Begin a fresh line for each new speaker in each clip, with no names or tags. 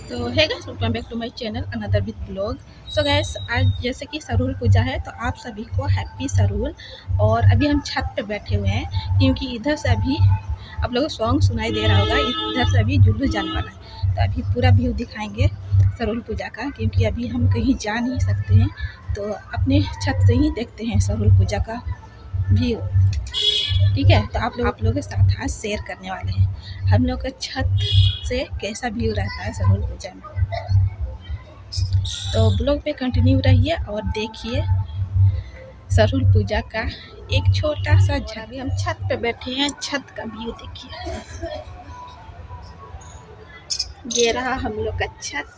तो है guys, welcome back to my channel another with blog. So guys, आज जैसे कि सरूल पूजा है तो आप सभी को हैप्पी सरूल। और अभी हम छत पे बैठे हुए हैं क्योंकि इधर से अभी आप लोगों को सॉन्ग सुनाई दे रहा होगा, इधर से अभी जुलूस जाने वाला है। तो अभी पूरा व्यू दिखाएंगे सरूल पूजा का, क्योंकि अभी हम कहीं जा नहीं सकते हैं, तो अपने छत से ही देखते हैं सरूल पूजा का व्यू। ठीक है, तो आप लोगों के साथ आज शेयर करने वाले हैं हम लोग का छत से कैसा व्यू रहता है सरूल पूजा में। तो ब्लॉग पे कंटिन्यू रहिए और देखिए सरूल पूजा का एक छोटा सा झलक। अभी हम छत पे बैठे हैं, छत का व्यू देखिए, ये रहा हम लोग का छत।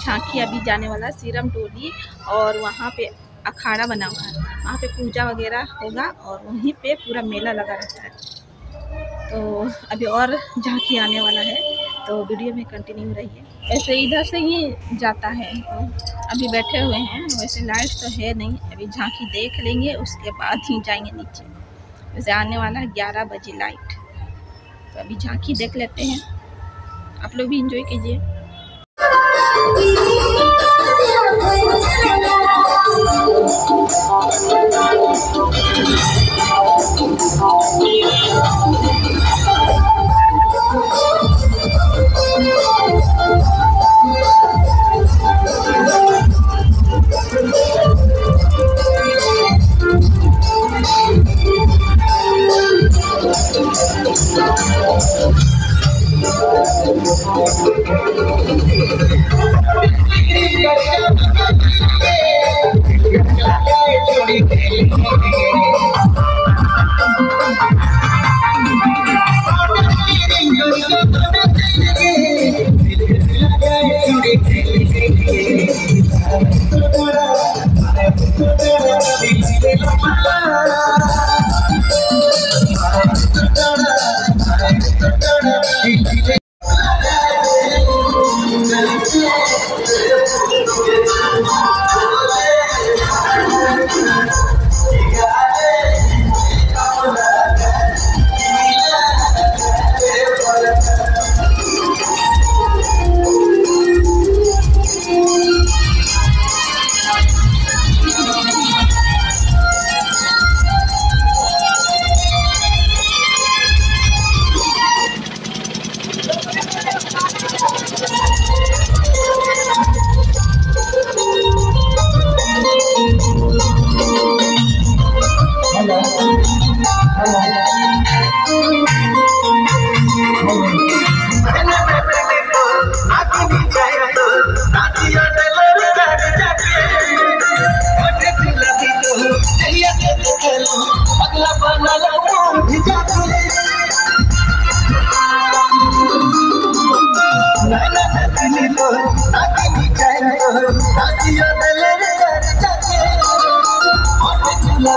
झांकी अभी जाने वाला सीरम टोली, और वहाँ पे अखाड़ा बना हुआ है, वहाँ पे पूजा वगैरह होगा और वहीं पे पूरा मेला लगा रहता है। तो अभी और झांकी आने वाला है, तो वीडियो में कंटिन्यू रहिए। ऐसे इधर से ही जाता है, तो अभी बैठे हुए हैं। वैसे लाइट तो है नहीं, अभी झांकी देख लेंगे उसके बाद ही जाएंगे नीचे। वैसे आने वाला है 11 बजे लाइट, तो अभी झांकी देख लेते हैं। आप लोग भी इंजॉय कीजिए।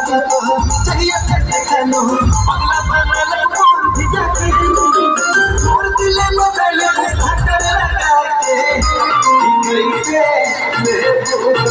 चाहिए देखनो अगला बनल कौन भी जाके और दिल में गले खतर लगा के इंग्लिश में